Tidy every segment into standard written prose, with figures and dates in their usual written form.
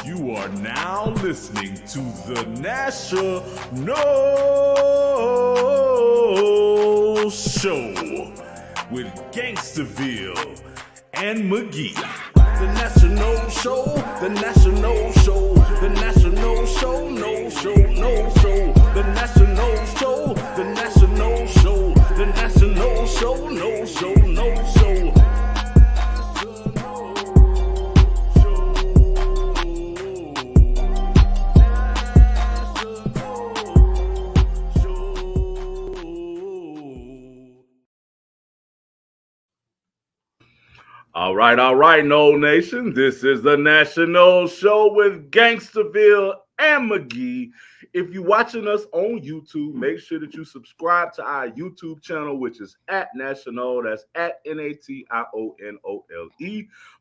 You are now listening to the NatioNole Show with Gainstaville and Magee. The NatioNole Show, the NatioNole Show, the NatioNole Show, no show, no show. The NatioNole Show, the NatioNole Show, the NatioNole Show, no show, no show. All right, Nole Nation. This is the NatioNole Show with Gainstaville and Magee. If you're watching us on YouTube, make sure that you subscribe to our YouTube channel, which is at NatioNole. That's at NatioNole.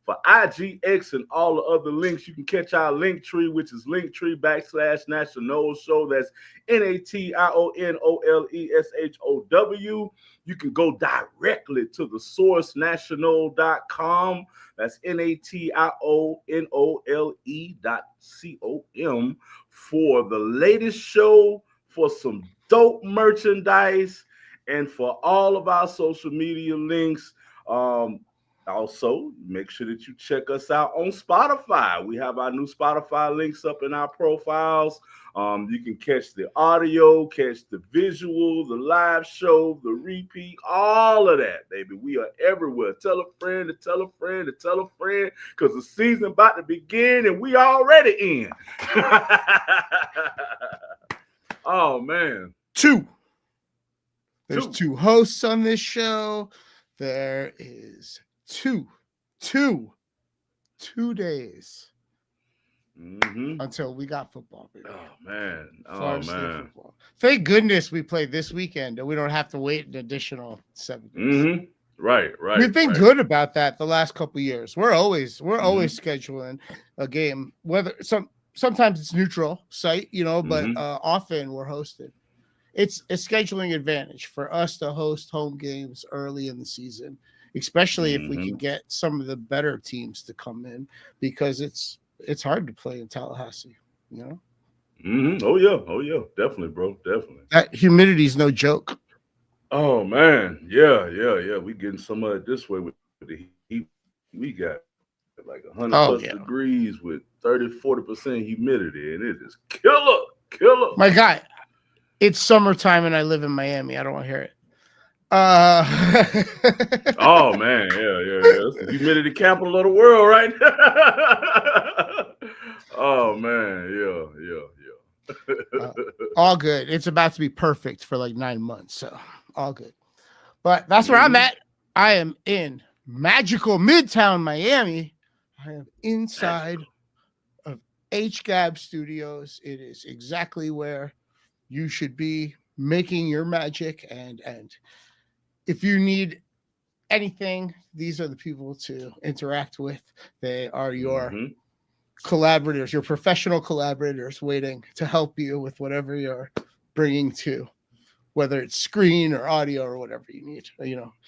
For IGX and all the other links, you can catch our link tree, which is linktree.com/NatioNole Show. That's NatioNoleshow. You can go directly to the source, nationole.com. That's NatioNole.com for the latest show, for some dope merchandise, and for all of our social media links. Also, make sure that you check us out on Spotify. We have our new Spotify links up in our profiles. You can catch the audio, catch the visual, the live show, the repeat, all of that, baby. We are everywhere. Tell a friend to tell a friend to tell a friend, because the season about to begin and we already in. Oh, man. There's two hosts on this show. There is two days until we got football, baby. Oh man. Football. Thank goodness we played this weekend and we don't have to wait an additional 7 days. Right. We've been good about that the last couple of years. We're always scheduling a game, whether sometimes it's neutral site, but often we're hosted. It's a scheduling advantage for us to host home games early in the season, especially if we can get some of the better teams to come in, because it's hard to play in Tallahassee, Oh yeah, definitely, bro, definitely. That humidity is no joke. Oh man, yeah. We getting some of it this way with the heat. We got like 100 plus degrees with 30-40% humidity, and it is killer. My guy, it's summertime and I live in Miami. I don't want to hear it. Oh man, yeah. It's the humidity capital of the world, right? Oh man, yeah. All good. It's about to be perfect for like 9 months, so all good. But that's where I'm at. I am in magical Midtown Miami. I am inside of HGAB Studios. It is exactly where you should be making your magic, and if you need anything, these are the people to interact with. They are your collaborators, your professional collaborators waiting to help you with whatever you're bringing to, whether it's screen or audio or whatever you need,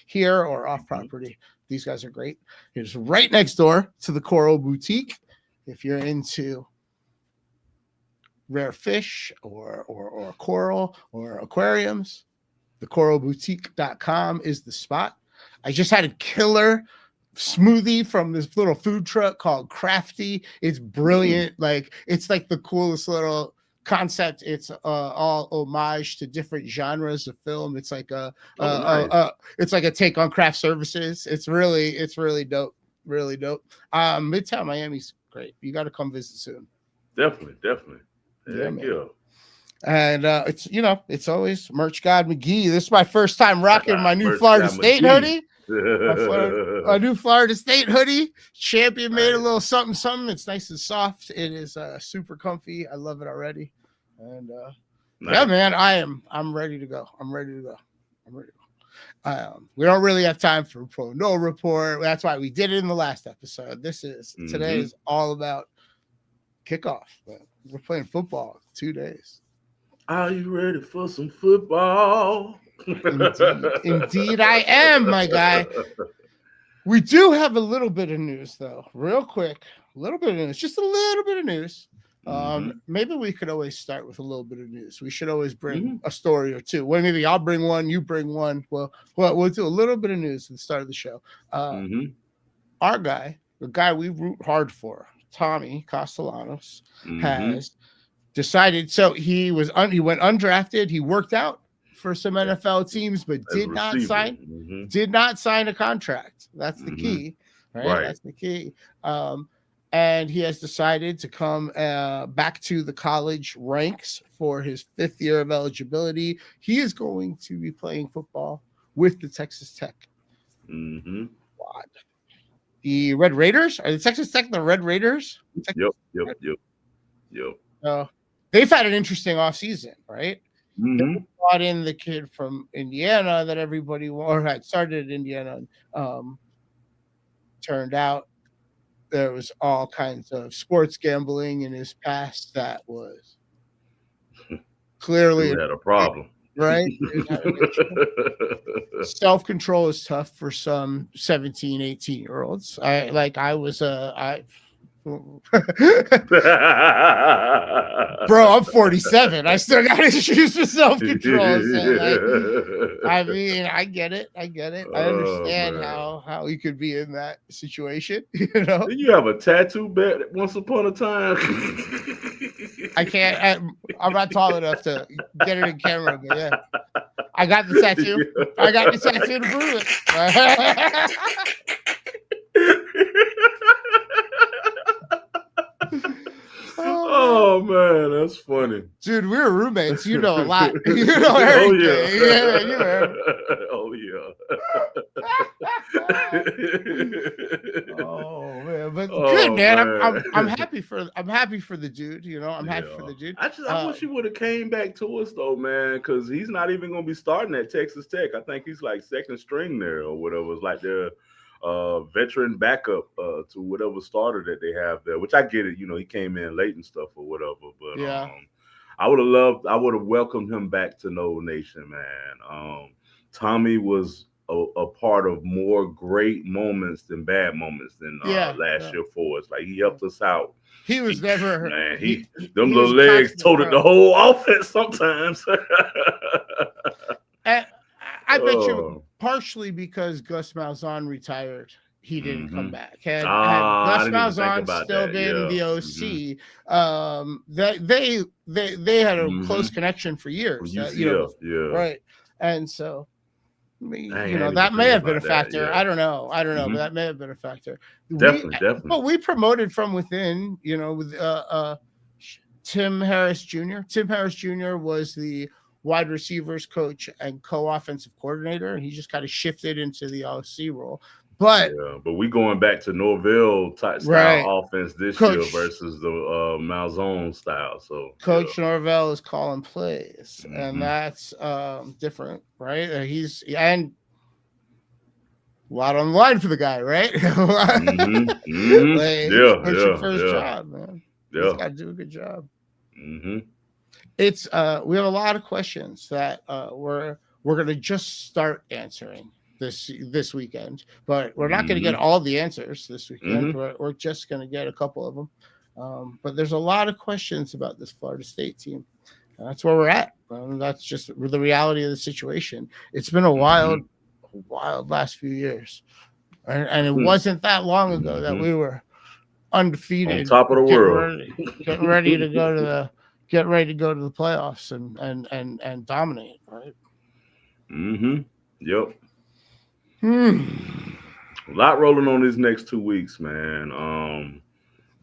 here or off property. These guys are great. It's right next door to the Coral Boutique. If you're into rare fish or coral or aquariums, thecoralboutique.com is the spot. I just had a killer smoothie from this little food truck called Crafty. It's brilliant. It's like the coolest little concept. It's all homage to different genres of film. It's like it's like a take on craft services. It's really dope. Really dope. Midtown Miami's great. You got to come visit soon. Definitely. Yeah, man. And it's always Merch God Magee. This is my first time rocking my new Florida State hoodie. A new Florida State hoodie. Champion made a little something. It's nice and soft. It is super comfy. I love it already. And yeah, man, I'm ready to go. We don't really have time for Pro No Report. That's why we did it in the last episode. Today is all about kickoff. But we're playing football 2 days. Are you ready for some football? Indeed, I am, my guy. We do have a little bit of news, though, real quick. a little bit of news, just a little bit of news. Maybe we could always start with a little bit of news. We should always bring a story or two. Well, maybe I'll bring one, you bring one. Well, we'll do a little bit of news at the start of the show. Our guy, the guy we root hard for, Tommy Castellanos, has decided. So he went undrafted. He worked out for some NFL teams, but did not sign a contract. That's the key, right? That's the key. And he has decided to come back to the college ranks for his 5th year of eligibility. He is going to be playing football with the Texas Tech. What? The Red Raiders? Are the Texas Tech the Red Raiders? Yep. They've had an interesting offseason, right? They brought in the kid from Indiana that everybody had started at Indiana. Turned out there was all kinds of sports gambling in his past that was clearly had a problem. Right? Self-control is tough for some 17, 18-year-olds. Bro, I'm 47. I still got issues with self-control. So I mean, I get it. I understand how you could be in that situation. You know, did you have a tattoo bet once upon a time? I can't. I'm not tall enough to get it in camera, but yeah, I got the tattoo. I got the tattoo to prove it. Oh man, that's funny, dude. We were roommates. You know a lot. You know everything. Oh yeah. Oh man, but good man. I'm happy for the dude. You know, I'm happy for the dude. I wish he would have came back to us though, man, because he's not even gonna be starting at Texas Tech. I think he's like second string there or whatever. It's like their veteran backup to whatever starter that they have there, which I get it. You know, he came in late and stuff or whatever. But I would have welcomed him back to Nole Nation, man. Tommy was a part of more great moments than bad moments than last year for us. Like he helped us out. He was never man. Them little legs toted the whole offense sometimes. I bet you partially because Gus Malzahn retired, he didn't come back. Had Gus Malzahn still been the OC, they had a close connection for years. Right. And so, that may have been a factor. I don't know, but that may have been a factor. Definitely. But we promoted from within, with Tim Harris Jr. Tim Harris Jr. was the wide receivers coach and co-offensive coordinator, and he just kind of shifted into the OC role. But we going back to Norvell type style offense this year versus the Malzahn style. So Coach Norvell is calling plays, and that's different, right? He's and a lot on the line for the guy, right? Coaching for his job, man. He's got to do a good job. It's we have a lot of questions that we're going to just start answering this weekend, but we're not going to get all the answers this weekend. We're just going to get a couple of them. But there's a lot of questions about this Florida State team. That's where we're at. That's just the reality of the situation. It's been a wild last few years, and it wasn't that long ago that we were undefeated, on top of the world, getting ready to go to the playoffs and dominate, right? Yep. A lot rolling on these next 2 weeks, man.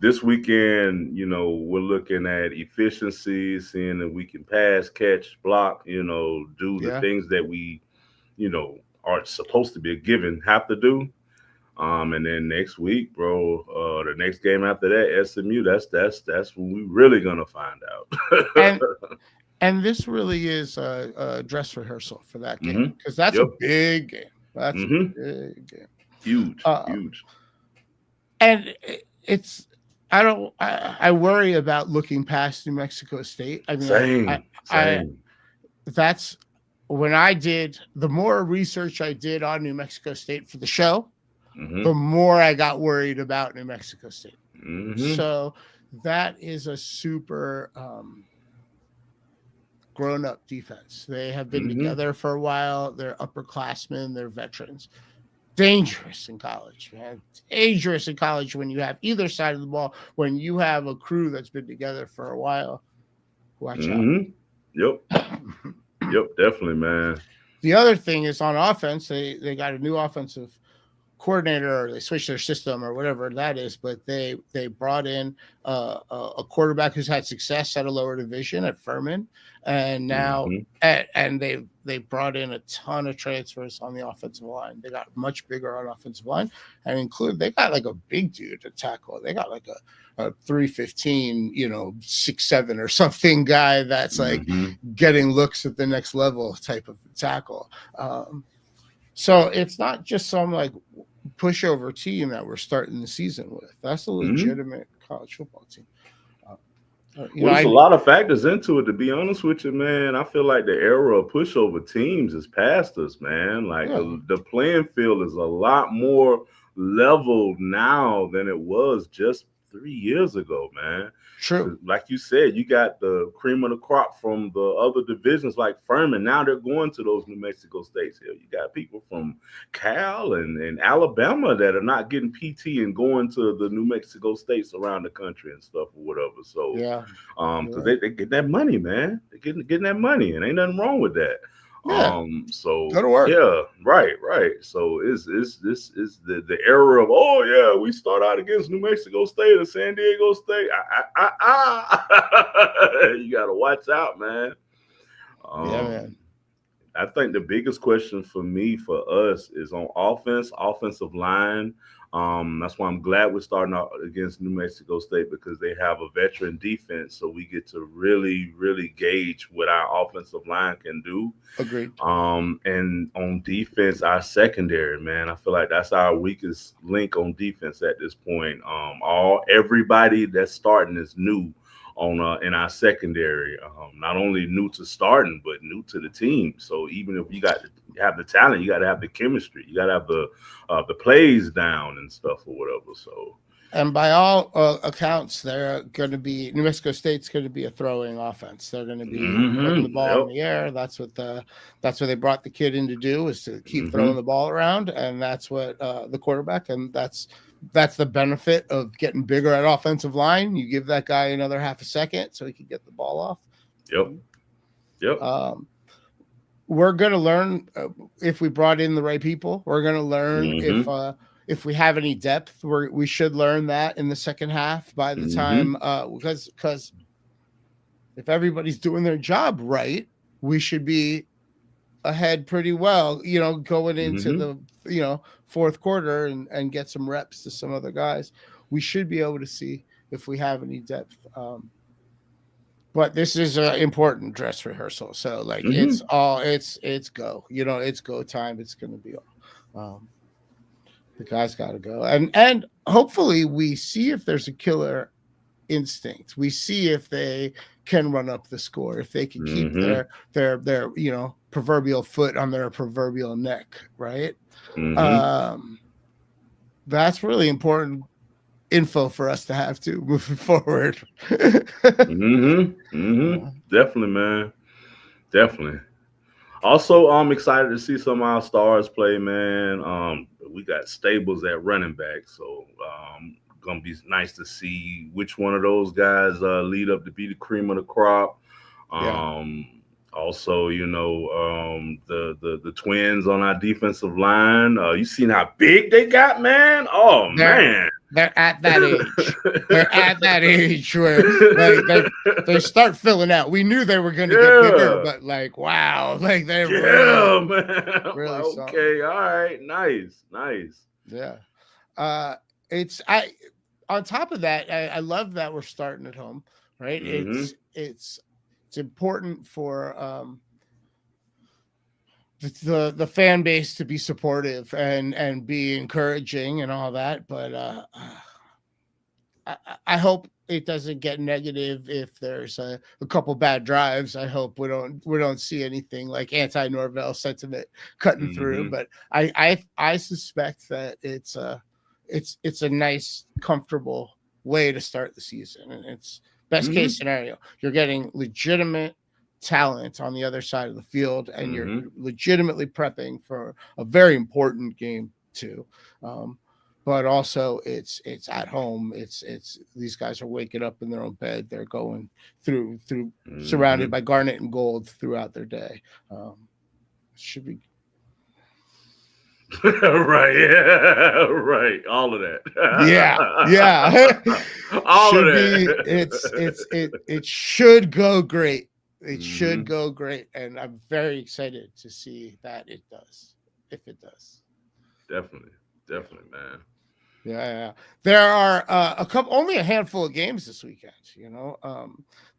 This weekend, we're looking at efficiency, seeing that we can pass, catch, block, do the things that we, are supposed to be a given, have to do. And then next week, bro, the next game after that, SMU, that's when we really gonna find out. and this really is a dress rehearsal for that game, because that's a big game. That's a big game. Huge. And I worry about looking past New Mexico State. I mean, Same. That's when I did the more research I did on New Mexico State for the show, the more I got worried about New Mexico State. Mm-hmm. So that is a super grown-up defense. They have been Mm-hmm. together for a while. They're upperclassmen. They're veterans. Dangerous in college, man. Dangerous in college when you have either side of the ball. When you have a crew that's been together for a while, watch out. Mm-hmm. Yep. Yep. Definitely, man. The other thing is on offense, they got a new offensive coordinator, or they switched their system or whatever that is, but they brought in a quarterback who's had success at a lower division at Furman, and now Mm-hmm. and they brought in a ton of transfers on the offensive line. They got much bigger on offensive line, and they got like a big dude to tackle. They got like a 315, 6'7" or something guy that's like Mm-hmm. getting looks at the next level type of tackle. So it's not just some like pushover team that we're starting the season with. That's a Mm-hmm. legitimate college football team. Well, there's a lot of factors into it. To be honest with you, man, I feel like the era of pushover teams is past us, man. Like Yeah. the playing field is a lot more level now than it was just 3 years ago, man. True. Like you said, you got the cream of the crop from the other divisions like Furman. Now they're going to those New Mexico states here. You got people from Cal and Alabama that are not getting PT and going to the New Mexico states around the country and stuff or whatever. So, Yeah. because they get that money, man. They're getting that money, and ain't nothing wrong with that. Yeah. So Go to work. yeah, right. So this is the era of, oh yeah, we start out against New Mexico State or San Diego State. You gotta watch out, man. Yeah, man. I think the biggest question for me, for us, is on offensive line. That's why I'm glad we're starting out against New Mexico State, because they have a veteran defense, so we get to really, really gauge what our offensive line can do. Agreed. And on defense, our secondary, man, I feel like that's our weakest link on defense at this point. Everybody that's starting is new on in our secondary. Not only new to starting, but new to the team. So even if you have the talent, you got to have the chemistry. You got to have the plays down and stuff or whatever. So. And by all accounts, they're going to be New Mexico State's going to be a throwing offense. They're going to be putting the ball in the air. That's what they brought the kid in to do, is to keep throwing the ball around, and that's what the quarterback, and that's the benefit of getting bigger at offensive line. You give that guy another half a second so he can get the ball off. Yep. We're going to learn if we brought in the right people. We're going to learn if we have any depth. We should learn that in the second half by the time, because if everybody's doing their job right, we should be ahead pretty well, going into the, fourth quarter and get some reps to some other guys. We should be able to see if we have any depth. But this is an important dress rehearsal. So like it's go, it's go time. It's going to be all. The guys got to go, and hopefully we see if there's a killer instinct. We see if they can run up the score, if they can keep their proverbial foot on their proverbial neck, right? That's really important info for us to have to moving forward. Definitely, man. Definitely. Also, I'm excited to see some of our stars play, man. We got Stables at running back, so gonna be nice to see which one of those guys lead up to be the cream of the crop. Also, the twins on our defensive line. You seen how big they got, man? Oh, man. They're at that age. They're at that age where they start filling out. We knew they were going to get bigger, but like, wow, like they're really, man. Really okay, all right, nice. Yeah, on top of that, I love that we're starting at home, right? It's important for the fan base to be supportive and be encouraging and all that, but I hope it doesn't get negative if there's a couple bad drives. I hope we don't see anything like anti-Norvell sentiment cutting through, but I suspect that it's a nice, comfortable way to start the season. And it's best case scenario. You're getting legitimate talent on the other side of the field, and you're legitimately prepping for a very important game too. But also it's at home. It's these guys are waking up in their own bed. They're going through surrounded by garnet and gold throughout their day. Should be right, yeah, right. All of that. yeah. All of that. It should go great. It should go great, and I'm very excited to see that it does. If it does, definitely, man. Yeah. There are only a handful of games this weekend.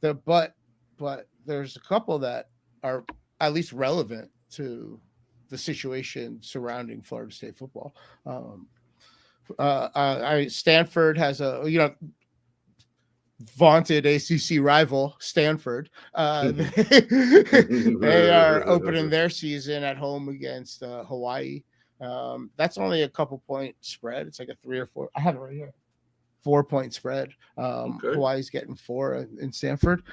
But there's a couple that are at least relevant to the situation surrounding Florida State football. Stanford has a vaunted ACC rival, Stanford. They are opening their season at home against Hawaii. That's only a couple point spread. It's like a 3 or 4. I have it right here. 4 point spread. Hawaii's getting 4 in Stanford.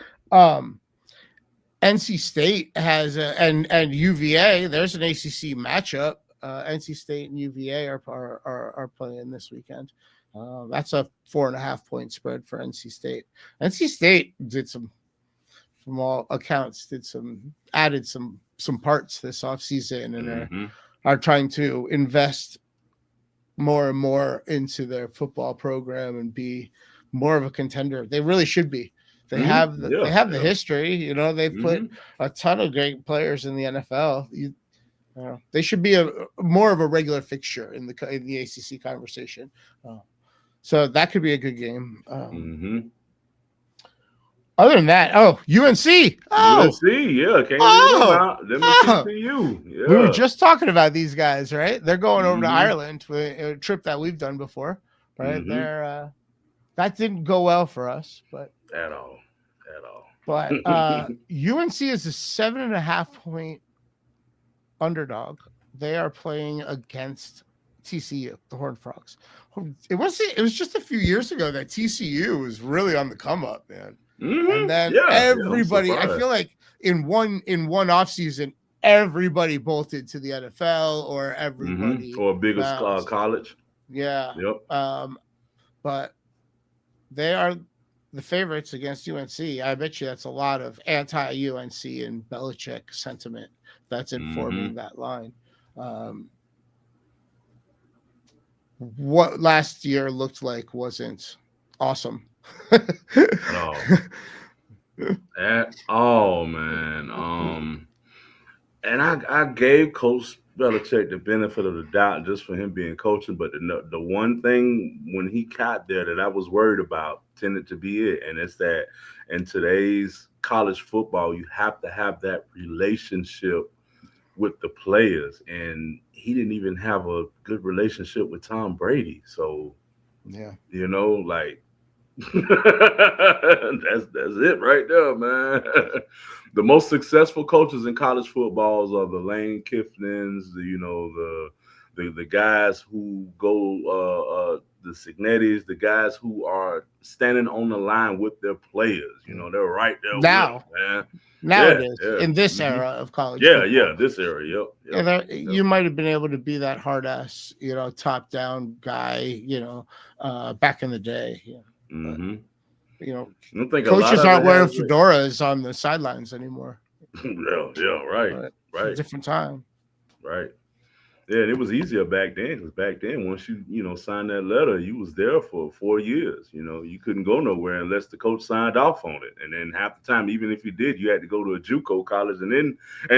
NC State has and UVA. There's an ACC matchup. NC State and UVA are playing this weekend. That's a 4.5 point spread for NC State. NC State did some, from all accounts, added some parts this offseason, and are trying to invest more and more into their football program and be more of a contender. They really should be. They have the history. They've put a ton of great players in the NFL. They should be more of a regular fixture in the ACC conversation. So that could be a good game. Other than that, UNC. UNC, yeah. Can't let me see you. Yeah. We were just talking about these guys, right? They're going over to Ireland with a trip that we've done before, right? That didn't go well for us, but at all. But UNC is a 7.5 point underdog. They are playing against TCU, the Horned Frogs. It was just a few years ago that TCU was really on the come up, man. And then everybody, I feel like in one offseason, everybody bolted to the NFL, or everybody or a bigger college. Yeah. Yep. But they are the favorites against UNC. I bet you that's a lot of anti-UNC and Belichick sentiment that's informing that line. What last year looked like wasn't awesome. At all, man. And I gave Coach Belichick the benefit of the doubt just for him being coaching, but the one thing when he got there that I was worried about tended to be it, and it's that in today's college football, you have to have that relationship with the players, and he didn't even have a good relationship with Tom Brady. So, like that's it right there, man. The most successful coaches in college football are the Lane Kiflin's, the guys who go the Signettis, the guys who are standing on the line with their players. They're right there now, man. Nowadays, in this era of college football. This era, yep. You might have been able to be that hard ass, top down guy, back in the day. Coaches aren't wearing fedoras on the sidelines anymore. Right. It's a different time. Right. Yeah, and it was easier back then, because back then, once you signed that letter, you was there for 4 years. You couldn't go nowhere unless the coach signed off on it. And then half the time, even if you did, you had to go to a JUCO college and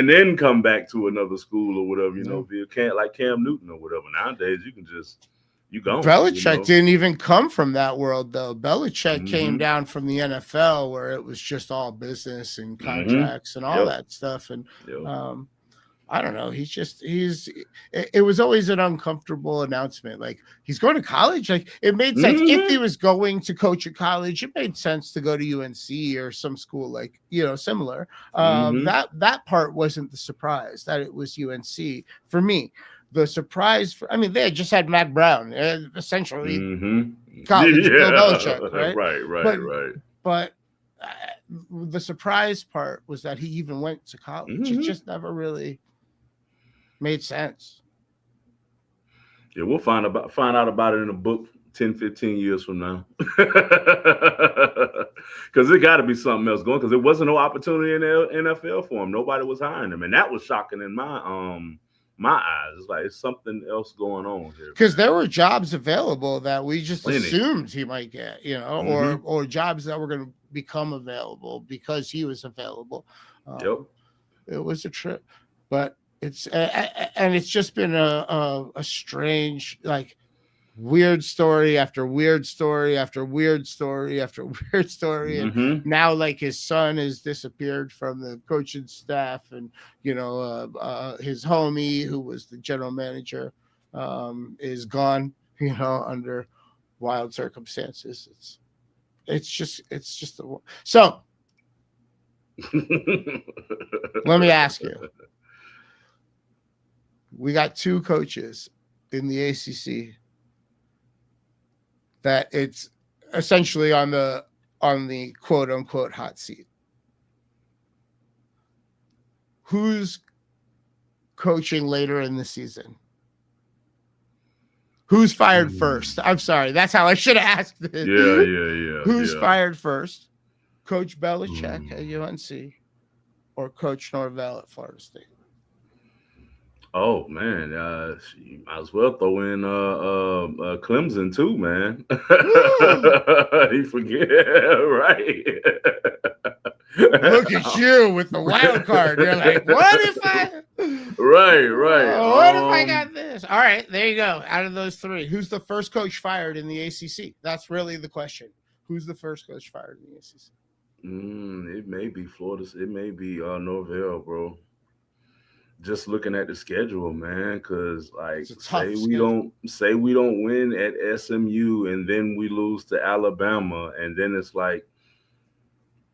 then come back to another school or whatever. Be like Cam Newton or whatever. Nowadays, you can just go. Belichick didn't even come from that world, though. Belichick came down from the NFL, where it was just all business and contracts and all that stuff. And I don't know. It was always an uncomfortable announcement. Like, he's going to college. Like, it made sense. If he was going to coach at college, it made sense to go to UNC or some school like, similar. That part wasn't the surprise that it was UNC for me. the surprise for, I mean, they had just had Mac Brown, essentially college Bill Yeah. Belichick, right? Right. But the surprise part was that he even went to college. It just never really made sense. Yeah, we'll find out about it in a book 10, 15 years from now. Because it got to be something else going. Because there wasn't no opportunity in the NFL for him. Nobody was hiring him, and that was shocking in my eyes. It's like it's something else going on here. Because there were jobs available that we just Plenty. assumed he might get, or jobs that were going to become available because he was available. Yep. It was a trip, but it's just been a strange, like, weird story after weird story after weird story after weird story. And now, like, his son has disappeared from the coaching staff, and his homie, who was the general manager, is gone, under wild circumstances. It's just so. Let me ask you. We got two coaches in the ACC that it's essentially on the quote unquote hot seat. Who's coaching later in the season? Who's fired first? I'm sorry. That's how I should have asked it. Yeah. Who's fired first? Coach Belichick at UNC or Coach Norvell at Florida State? Oh man, you might as well throw in Clemson too, man. You forget, right? Look at you with the wild card. You're like, what if I? Right. What if I got this? All right, there you go. Out of those three, who's the first coach fired in the ACC? That's really the question. Who's the first coach fired in the ACC? It may be Florida. It may be Norvell, bro. Just looking at the schedule, man, because like say we don't win at SMU and then we lose to Alabama, and then it's like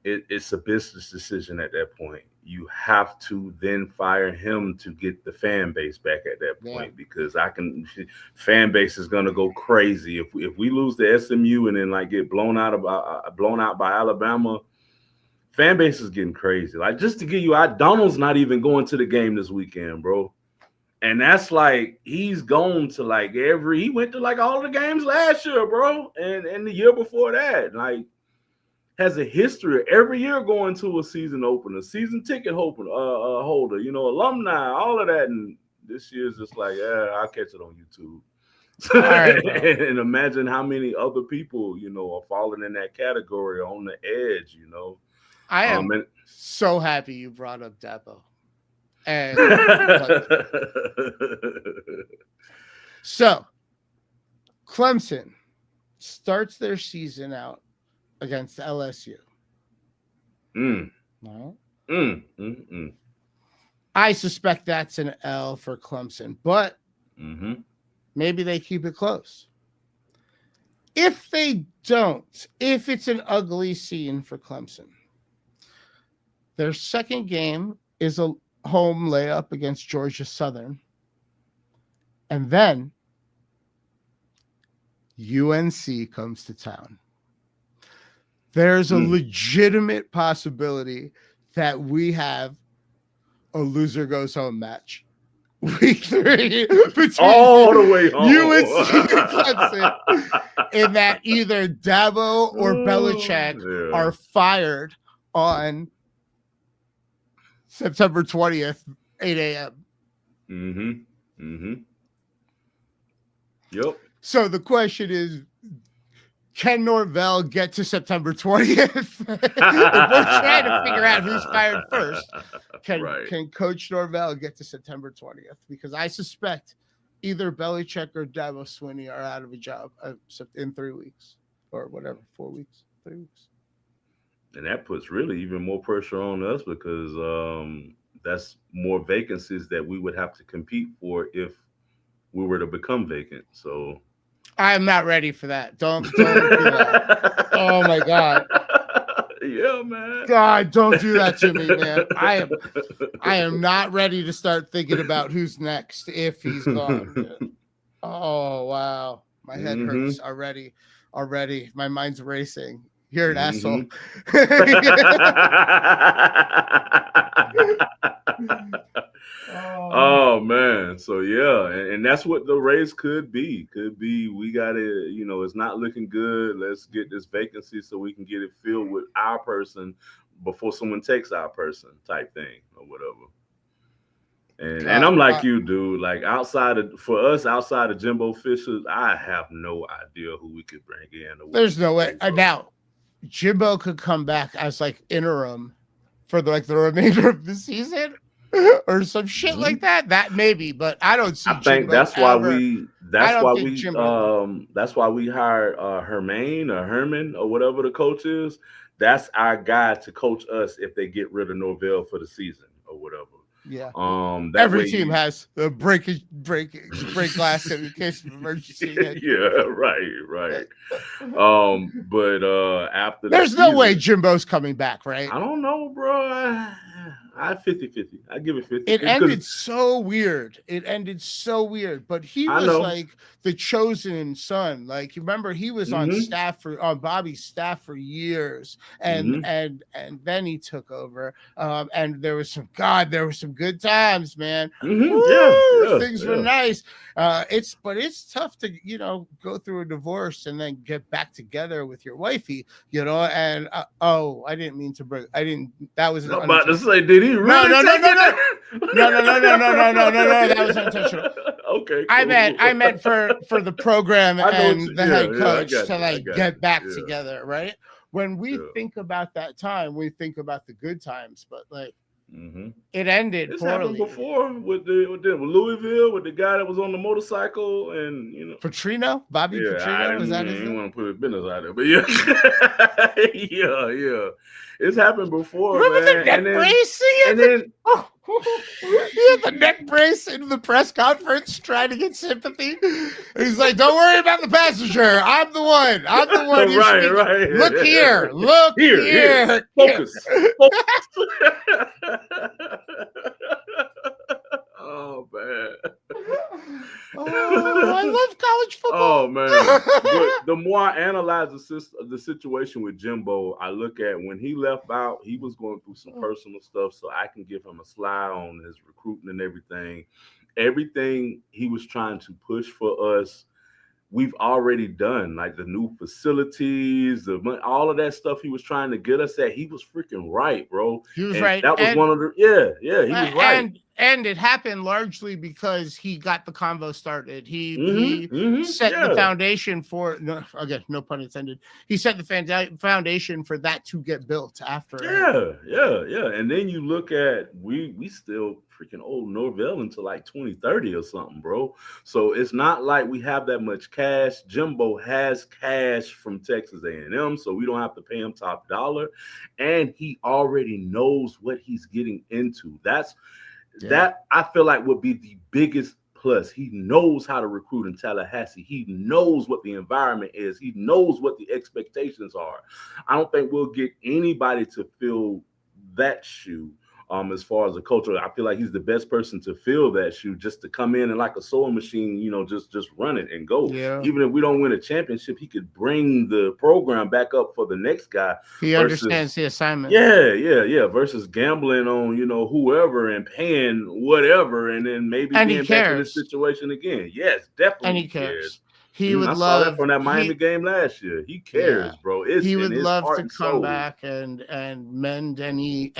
it's a business decision at that point. You have to then fire him to get the fan base back at that point, because fan base is gonna go crazy if we lose to SMU and then like get blown out by Alabama. Fan base is getting crazy. Like, just to give you, Donald's not even going to the game this weekend, bro. And that's like, he's gone to like he went to like all the games last year, bro. And the year before that. Like, has a history of every year going to a season opener, season ticket holder, alumni, all of that. And this year's just like, I'll catch it on YouTube. Right, and imagine how many other people, are falling in that category on the edge, I am so happy you brought up Dabo. And so Clemson starts their season out against LSU. No. I suspect that's an L for Clemson, but maybe they keep it close. If they don't, if it's an ugly scene for Clemson, their second game is a home layup against Georgia Southern. And then UNC comes to town. There's a legitimate possibility that we have a loser goes home match. Week 3 between all the way home. UNC and Clemson, in that either Dabo or Belichick are fired on September 20th, 8 a.m. Yep. So the question is, can Norvell get to September 20th? If we're trying to figure out who's fired first, can Coach Norvell get to September 20th? Because I suspect either Belichick or Dabo Swinney are out of a job in 3 weeks or whatever, 4 weeks, 3 weeks. And that puts really even more pressure on us, because that's more vacancies that we would have to compete for if we were to become vacant. So I'm not ready for that. Don't do that. Oh my God. Yeah, man. God, don't do that to me, man. I am not ready to start thinking about who's next if he's gone. Oh wow, my head hurts already. Already, my mind's racing. You're an asshole. Oh man, so yeah, and that's what the race could be. Could be we gotta, it's not looking good. Let's get this vacancy so we can get it filled with our person before someone takes our person, type thing or whatever. And I'm like you, dude. Like outside of Jimbo Fisher, I have no idea who we could bring in. There's no way. Now, Jimbo could come back as like interim for the remainder of the season or some shit like that. That maybe, but I don't see. I think Jimbo that's why ever. that's why we hired Hermaine or Herman or whatever the coach is. That's our guy to coach us if they get rid of Norvell for the season or whatever. Yeah. Every team has the break glass in case of emergency. Yeah, right. But after there's no way Jimbo's coming back, right? I don't know, bro. I 50-50. I give it 50. It ended so weird. But he was like the chosen son. Like, you remember he was on Bobby's staff for years, and then he took over. And there was some good times, man. Things were nice. It's tough to go through a divorce and then get back together with your wifey, and I didn't mean to bring. That was I'm about to say, did he really? No. That was unintentional. Okay. Cool. I meant for the program and the head coach to get back together, right? When we think about that time, we think about the good times, but it ended this poorly. Happened before with Louisville, with the guy that was on the motorcycle and Bobby Petrino. Is that his name? I want to put his business out there, but yeah. yeah. It's happened before. Remember man. the neck brace? He had the neck brace in the press conference trying to get sympathy. He's like, "Don't worry about the passenger. I'm the one. Right. Look here. Focus. Oh man. I love college football. Oh man. But the more I analyze the situation with Jimbo, I look at when he left out, he was going through some personal stuff, so I can give him a slide on his recruiting and everything. Everything he was trying to push for us, we've already done, like the new facilities, all of that stuff he was trying to get us at. He was freaking right, bro. He was right. That was one of the he was right. And it happened largely because he got the convo started. He set the foundation for no pun intended. He set the foundation for that to get built after. Yeah. And then you look at we still freaking old Norvell until like 2030 or something, bro. So it's not like we have that much cash. Jimbo has cash from Texas A&M, so we don't have to pay him top dollar, and he already knows what he's getting into. That I feel like would be the biggest plus. He knows how to recruit in Tallahassee. He knows what the environment is. He knows what the expectations are. I don't think we'll get anybody to fill that shoe. As far as a culture, I feel like he's the best person to fill that shoe, just to come in and like a sewing machine, just run it and go. Yeah. Even if we don't win a championship, he could bring the program back up for the next guy. He understands the assignment. Yeah. Versus gambling on, whoever and paying whatever, and then maybe being back in this situation again. Yes, definitely. And he cares. He would I love saw that from that Miami game last year. He cares, bro. He would love to come back and mend any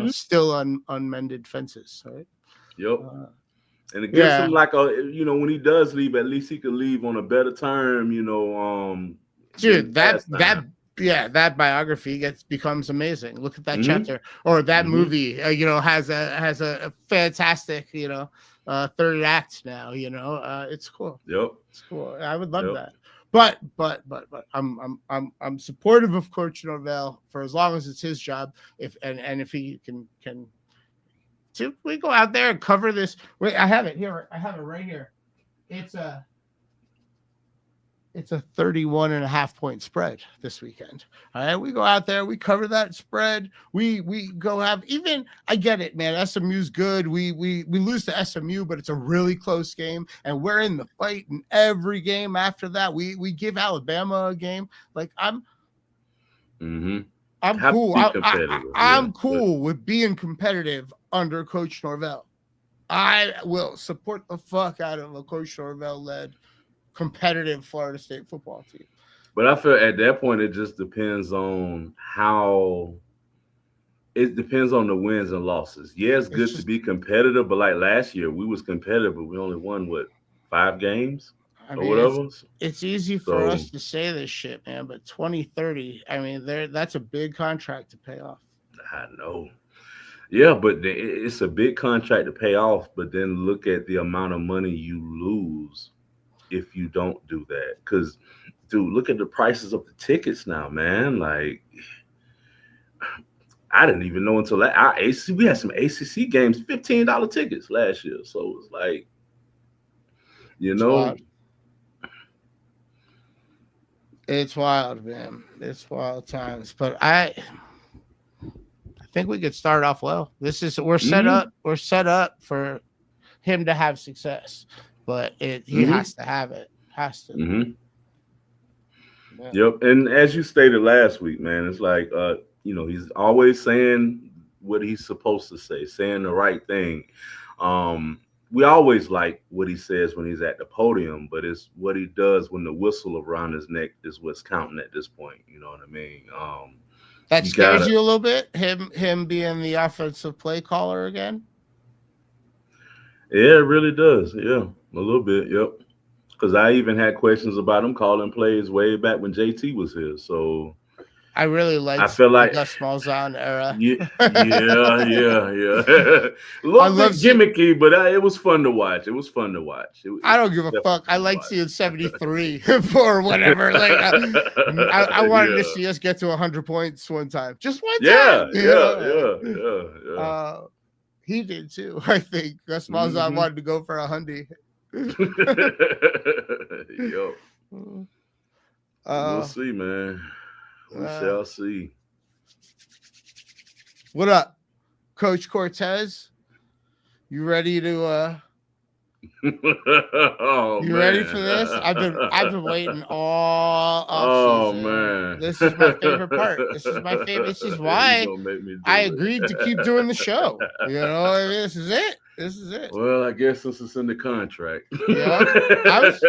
still unmended fences, right? Yep. And it gives him like when he does leave, at least he could leave on a better term. Dude, that biography becomes amazing. Look at that chapter, or that movie. Has a fantastic third act now. It's cool. Yep, it's cool. I would love that. But I'm supportive of Coach Norvell for as long as it's his job. If he can we go out there and cover this. Wait, I have it here. I have it right here. It's It's a 31.5-point spread this weekend. All right, we go out there, we cover that spread. We go have even. I get it, man. SMU's good. We lose to SMU, but it's a really close game, and we're in the fight in every game after that. We give Alabama a game. Like I'm cool. I'm cool with being competitive under Coach Norvell. I will support the fuck out of a Coach Norvell-led competitive Florida State football team. But I feel at that point it just depends on how. It depends on the wins and losses. Yeah, it's good to be competitive, but like last year we was competitive, but we only won 5 games or whatever. It's easy for us to say this shit, man, but 2030, I mean, that's a big contract to pay off. I know. Yeah, but it's a big contract to pay off, but then look at the amount of money you lose if you don't do that. Because, dude, look at the prices of the tickets now, man. Like, I didn't even know until we had some ACC games, $15 tickets last year. So it's like, it's wild, man. It's wild times. But I think we could start off well. We're set up. We're set up for him to have success, but he has to have it. Has to. Yeah. Yep. And as you stated last week, man, it's like he's always saying what he's supposed to say, saying the right thing. We always like what he says when he's at the podium, but it's what he does when the whistle around his neck is what's counting at this point. You know what I mean? That scares you a little bit, him being the offensive play caller again? Yeah, it really does. Yeah, a little bit. Yep. Because I even had questions about him calling plays way back when JT was here. So I really like. I feel like the Malzahn era. Yeah. A little bit gimmicky, but it was fun to watch. I don't give a fuck. I like seeing 73 or whatever. Like I wanted to see us get to 100 points one time, just one time. Yeah. He did too. I think Gus Malzahn wanted to go for 100. Yo. We'll see, man. We shall see. What up, Coach Cortez? You ready to ready for this? I've been waiting all offseason. Man. This is my favorite part. This is my favorite. This is why I agreed to keep doing the show. You know what I mean? This is it. Well, I guess this is in the contract. Yeah, I was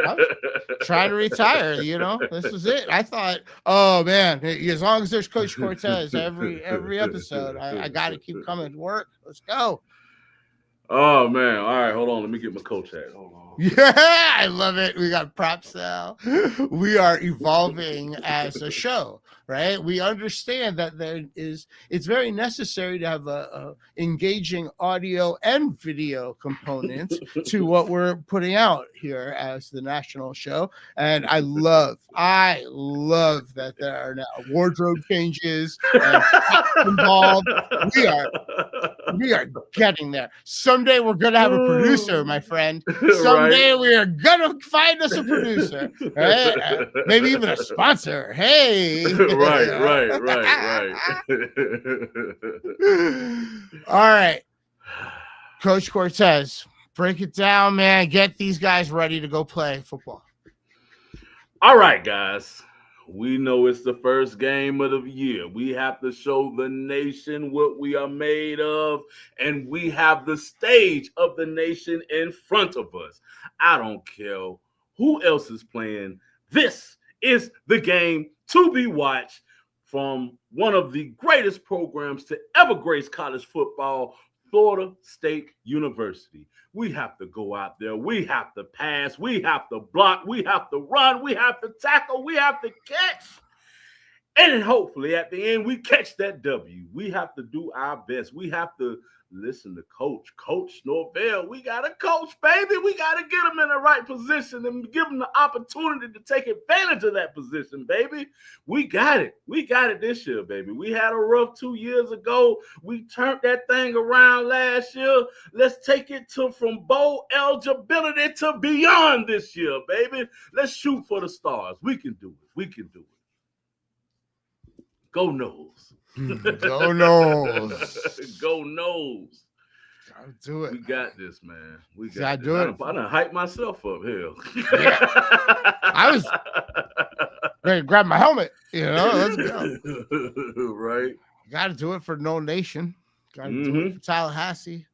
trying to retire. This is it. I thought, oh man, as long as there's Coach Cortez every episode, I got to keep coming to work. Let's go. Oh man! All right, hold on. Let me get my coach hat. Hold on. Yeah, I love it. We got props now. We are evolving as a show, right? We understand that it's very necessary to have a engaging audio and video component to what we're putting out here as the NatioNole Show. And I love that there are now wardrobe changes and involved. We are getting there. Someday we're gonna have a producer, my friend. Someday we are gonna find us a producer, right? Maybe even a sponsor. Hey, right. All right, Coach Cortez, break it down, man. Get these guys ready to go play football. All right, guys. We know it's the first game of the year. We have to show the nation what we are made of, and we have the stage of the nation in front of us. I don't care who else is playing. This is the game to be watched from one of the greatest programs to ever grace college football, Florida State University. We have to go out there. We have to pass. We have to block. We have to run. We have to tackle. We have to catch. And then hopefully at the end, we catch that W. We have to do our best. We have to listen to Coach Norvell. We got to coach, baby. We got to get him in the right position and give him the opportunity to take advantage of that position, baby. We got it. We got it this year, baby. We had a rough 2 years ago. We turned that thing around last year. Let's take it from bowl eligibility to beyond this year, baby. Let's shoot for the stars. We can do it. We can do it. Go Noles. Go Noles. Go Noles. Gotta do it. We got this, man. We Gotta got do this. it. I done hype myself up here. Yeah. I was ready to grab my helmet. Let's go. Right. Gotta do it for No Nation. Gotta do it for Tallahassee.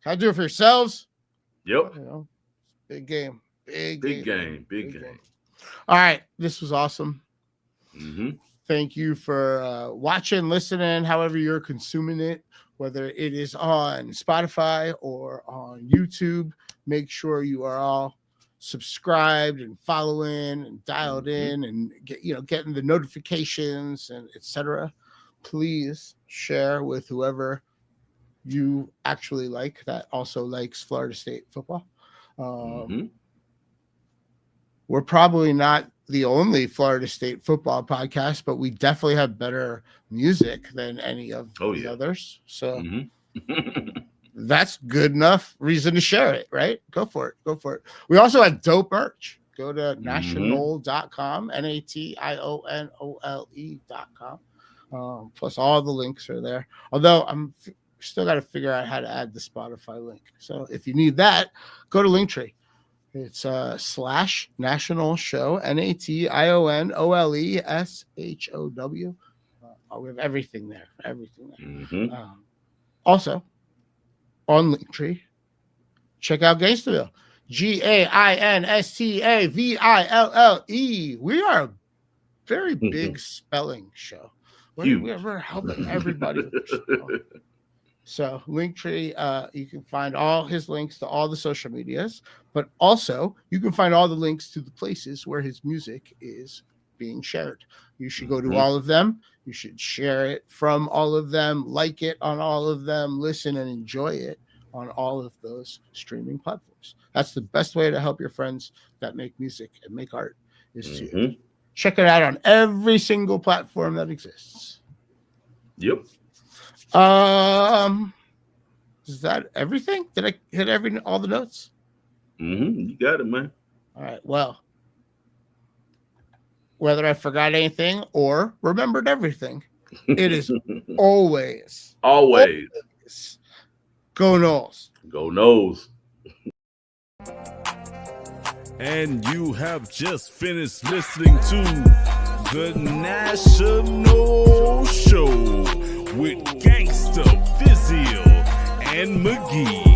Gotta do it for yourselves. Yep. Big game. Big game. All right. This was awesome. Thank you for watching, listening, however you're consuming it, whether it is on Spotify or on YouTube. Make sure you are all subscribed and following and dialed in and getting the notifications and etc. Please share with whoever you actually like that also likes Florida State football. We're probably not the only Florida State football podcast, but we definitely have better music than any of the others. So that's good enough reason to share it, right? Go for it. We also have dope merch. Go to NatioNole.com, NatioNole.com. Plus all the links are there. Although I'm still got to figure out how to add the Spotify link. So if you need that, go to Linktree. It's / NatioNole Show, NatioNoleshow. We have everything there. Also, on Linktree, check out Gainstaville. Gainstaville. We are a very big spelling show. We're helping everybody with their spelling. So Linktree, you can find all his links to all the social medias, but also you can find all the links to the places where his music is being shared. You should go to all of them. You should share it from all of them, like it on all of them, listen and enjoy it on all of those streaming platforms. That's the best way to help your friends that make music and make art is to check it out on every single platform that exists. Yep. Is that everything? Did I hit all the notes? You got it, man. All right. Well, whether I forgot anything or remembered everything, it is always Go Noles. Go Noles. And you have just finished listening to the NatioNole Show with Gainstaville and Magee.